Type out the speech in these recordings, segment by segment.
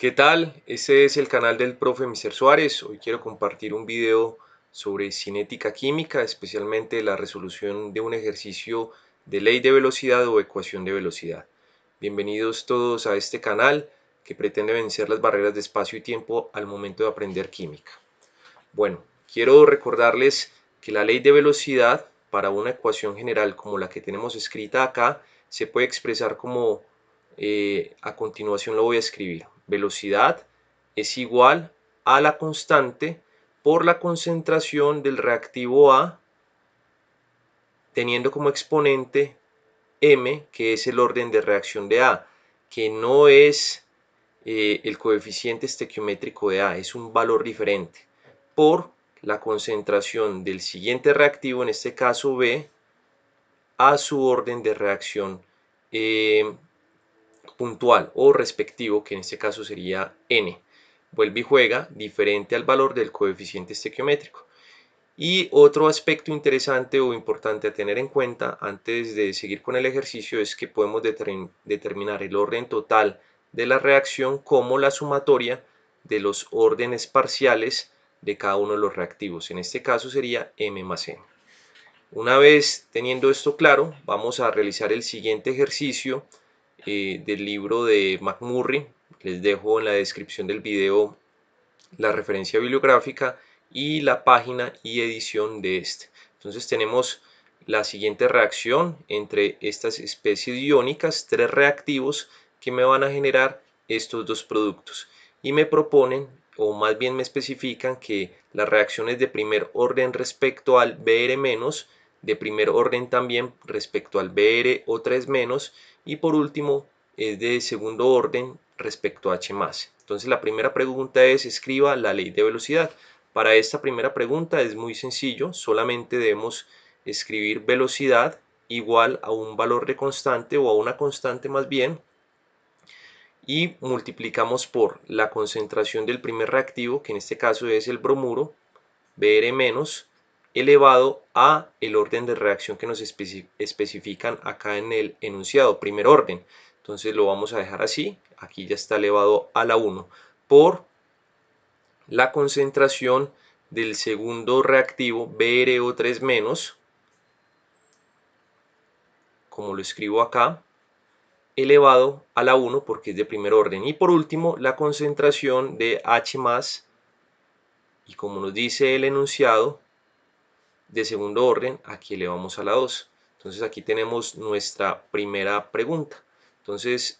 ¿Qué tal? Este es el canal del profe Mr. Suárez. Hoy quiero compartir un video sobre cinética química, especialmente la resolución de un ejercicio de ley de velocidad o ecuación de velocidad. Bienvenidos todos a este canal que pretende vencer las barreras de espacio y tiempo al momento de aprender química. Bueno, quiero recordarles que la ley de velocidad para una ecuación general como la que tenemos escrita acá se puede expresar como a continuación lo voy a escribir. Velocidad es igual a la constante por la concentración del reactivo A teniendo como exponente m, que es el orden de reacción de A, que no es el coeficiente estequiométrico de A, es un valor diferente, por la concentración del siguiente reactivo, en este caso B, a su orden de reacción puntual o respectivo, que en este caso sería n. Vuelve y juega diferente al valor del coeficiente estequiométrico. Y otro aspecto interesante o importante a tener en cuenta antes de seguir con el ejercicio es que podemos determinar el orden total de la reacción como la sumatoria de los órdenes parciales de cada uno de los reactivos. En este caso sería m más n. Una vez teniendo esto claro, vamos a realizar el siguiente ejercicio del libro de McMurray. Les dejo en la descripción del video la referencia bibliográfica y la página y edición de este. Entonces tenemos la siguiente reacción entre estas especies iónicas, tres reactivos que me van a generar estos dos productos y me proponen, o más bien me especifican, que la reacción es de primer orden respecto al Br-, de primer orden también respecto al BrO3-, y por último es de segundo orden respecto a H+. Entonces la primera pregunta es: escriba la ley de velocidad. Para esta primera pregunta es muy sencillo, solamente debemos escribir velocidad igual a un valor de constante, o a una constante más bien, y multiplicamos por la concentración del primer reactivo, que en este caso es el bromuro, Br-, elevado a el orden de reacción que nos especifican acá en el enunciado, primer orden. Entonces lo vamos a dejar así, aquí ya está elevado a la 1, por la concentración del segundo reactivo, BrO3-, como lo escribo acá, elevado a la 1 porque es de primer orden. Y por último, la concentración de H+, y como nos dice el enunciado, de segundo orden, aquí elevamos a la 2. Entonces aquí tenemos nuestra primera pregunta. Entonces,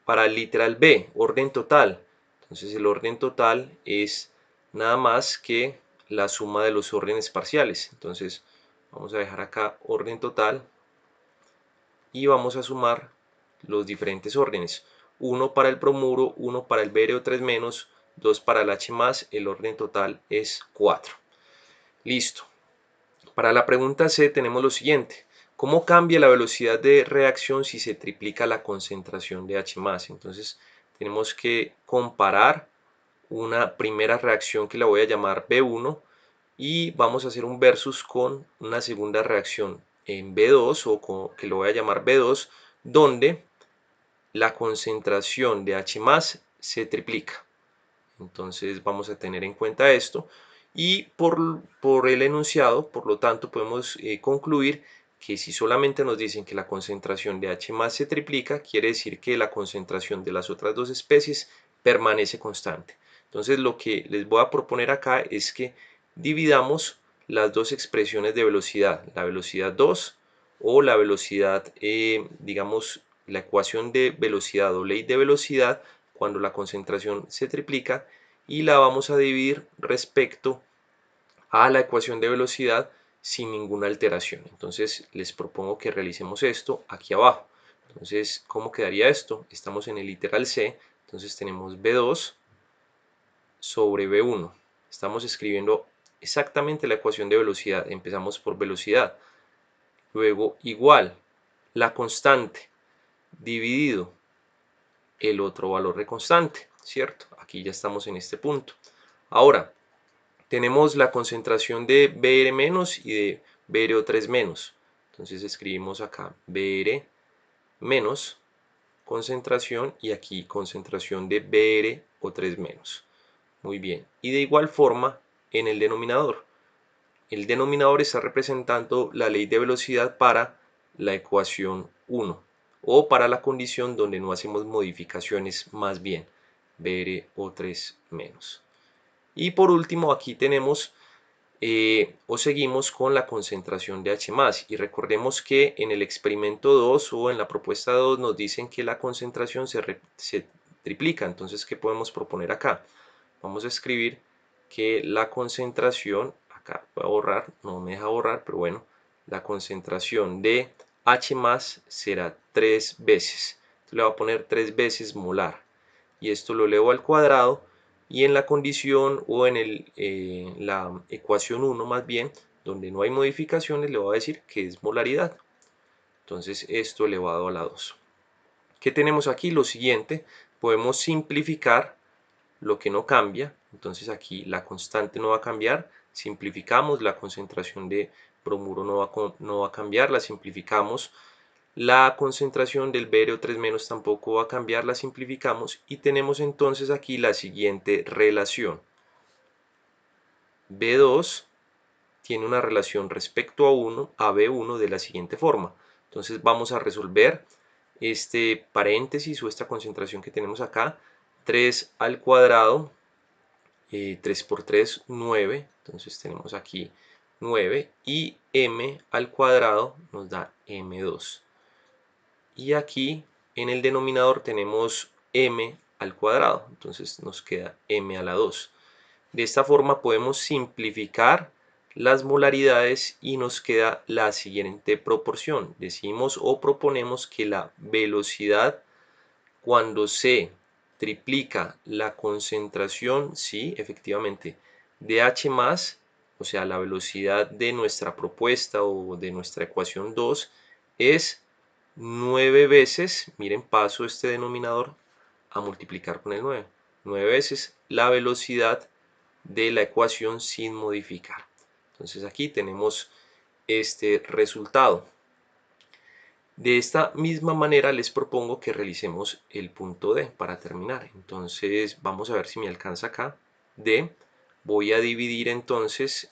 para el literal B, orden total. Entonces el orden total es nada más que la suma de los órdenes parciales. Entonces vamos a dejar acá orden total y vamos a sumar los diferentes órdenes. 1 para el bromuro, 1 para el BrO3-, 2 para el H+, el orden total es 4. Listo. Para la pregunta C tenemos lo siguiente: ¿cómo cambia la velocidad de reacción si se triplica la concentración de H+? Entonces tenemos que comparar una primera reacción que la voy a llamar B1 y vamos a hacer un versus con una segunda reacción en B2, o que lo voy a llamar B2, donde la concentración de H+ se triplica. Entonces vamos a tener en cuenta esto, y por el enunciado, por lo tanto, podemos concluir que si solamente nos dicen que la concentración de H+ se triplica, quiere decir que la concentración de las otras dos especies permanece constante. Entonces lo que les voy a proponer acá es que dividamos las dos expresiones de velocidad, la velocidad 2 o la velocidad, digamos, la ecuación de velocidad o ley de velocidad cuando la concentración se triplica, y la vamos a dividir respecto a la ecuación de velocidad sin ninguna alteración. Entonces les propongo que realicemos esto aquí abajo. Entonces, ¿cómo quedaría esto? Estamos en el literal C, entonces tenemos B2 sobre B1. Estamos escribiendo exactamente la ecuación de velocidad. Empezamos por velocidad, luego igual la constante dividido el otro valor de constante, ¿cierto? Aquí ya estamos en este punto. Ahora, tenemos la concentración de Br- y de BrO3-. Entonces escribimos acá Br- concentración y aquí concentración de Br O3 menos. Muy bien. Y de igual forma en el denominador. El denominador está representando la ley de velocidad para la ecuación 1 o para la condición donde no hacemos modificaciones, más bien Br O3 menos. Y por último aquí tenemos o seguimos con la concentración de H+, y recordemos que en el experimento 2 o en la propuesta 2 nos dicen que la concentración se triplica. Entonces, ¿qué podemos proponer acá? Vamos a escribir que la concentración, acá voy a borrar, no me deja borrar, pero bueno, la concentración de H+ será 3 veces. Entonces, le voy a poner 3 veces molar, y esto lo elevo al cuadrado, y en la condición o en la ecuación 1 más bien, donde no hay modificaciones, le voy a decir que es molaridad. Entonces esto elevado a la 2. ¿Qué tenemos aquí? Lo siguiente, podemos simplificar lo que no cambia. Entonces aquí la constante no va a cambiar, simplificamos, la concentración de bromuro no va a cambiar, la simplificamos. La concentración del Br3 menos tampoco va a cambiar, la simplificamos y tenemos entonces aquí la siguiente relación. B2 tiene una relación respecto a B1 de la siguiente forma. Entonces vamos a resolver este paréntesis o esta concentración que tenemos acá. 3 al cuadrado, 3 por 3, 9. Entonces tenemos aquí 9 y m al cuadrado nos da m2. Y aquí en el denominador tenemos m al cuadrado, entonces nos queda m a la 2. De esta forma podemos simplificar las molaridades y nos queda la siguiente proporción. Decimos o proponemos que la velocidad cuando se triplica la concentración, sí, efectivamente, de H+, o sea, la velocidad de nuestra propuesta o de nuestra ecuación 2 es 9 veces, miren, paso este denominador a multiplicar con el 9, 9 veces la velocidad de la ecuación sin modificar. Entonces aquí tenemos este resultado. De esta misma manera les propongo que realicemos el punto D para terminar. Entonces vamos a ver si me alcanza acá. D, voy a dividir entonces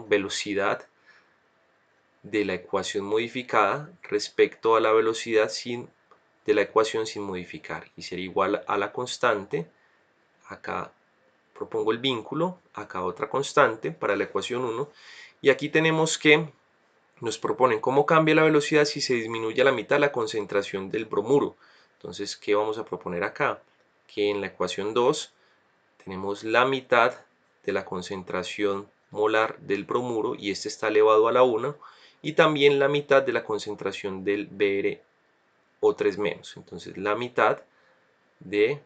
velocidad de la ecuación modificada respecto a la velocidad de la ecuación sin modificar, y sería igual a la constante. Acá propongo el vínculo, acá otra constante para la ecuación 1, y aquí tenemos que nos proponen cómo cambia la velocidad si se disminuye a la mitad la concentración del bromuro. Entonces, ¿qué vamos a proponer acá? Que en la ecuación 2 tenemos la mitad de la concentración molar del bromuro y este está elevado a la 1, y también la mitad de la concentración del Br O3 menos. Entonces, la mitad de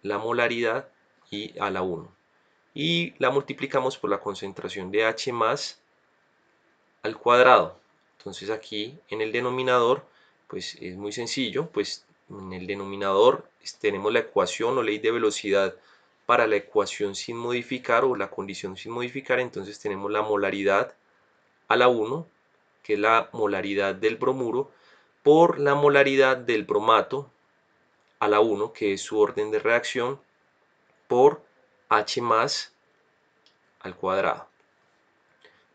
la molaridad y a la 1. Y la multiplicamos por la concentración de H+ al cuadrado. Entonces aquí en el denominador pues es muy sencillo, pues en el denominador tenemos la ecuación o ley de velocidad para la ecuación sin modificar o la condición sin modificar. Entonces tenemos la molaridad a la 1, que es la molaridad del bromuro, por la molaridad del bromato a la 1, que es su orden de reacción, por H+ al cuadrado.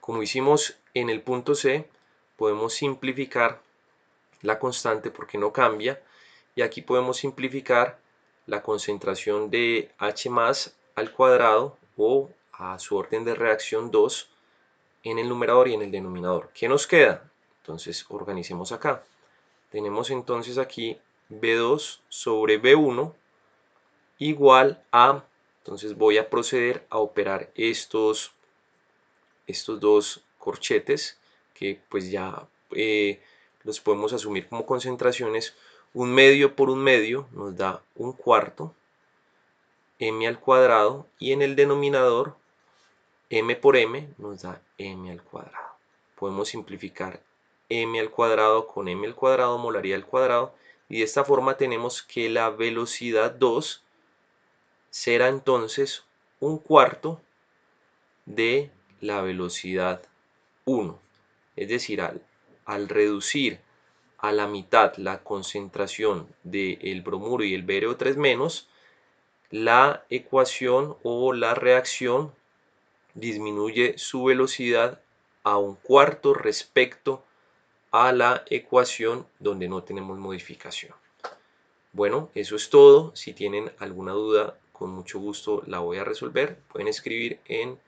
Como hicimos en el punto C, podemos simplificar la constante porque no cambia, y aquí podemos simplificar la concentración de H+ al cuadrado o a su orden de reacción 2 en el numerador y en el denominador. ¿Qué nos queda? Entonces organicemos acá. Tenemos entonces aquí B2 sobre B1 igual a, entonces voy a proceder a operar estos dos corchetes que pues ya los podemos asumir como concentraciones. Un medio por un medio nos da un cuarto, m al cuadrado, y en el denominador m por m nos da m al cuadrado. Podemos simplificar m al cuadrado con m al cuadrado, molaría al cuadrado, y de esta forma tenemos que la velocidad 2 será entonces un cuarto de la velocidad 1. Es decir, al reducir a la mitad la concentración del bromuro y el BrO3-, la ecuación o la reacción disminuye su velocidad a un cuarto respecto a la ecuación donde no tenemos modificación. Bueno, eso es todo. Si tienen alguna duda, con mucho gusto la voy a resolver. Pueden escribir en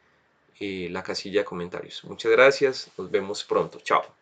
la casilla de comentarios. Muchas gracias. Nos vemos pronto. Chao.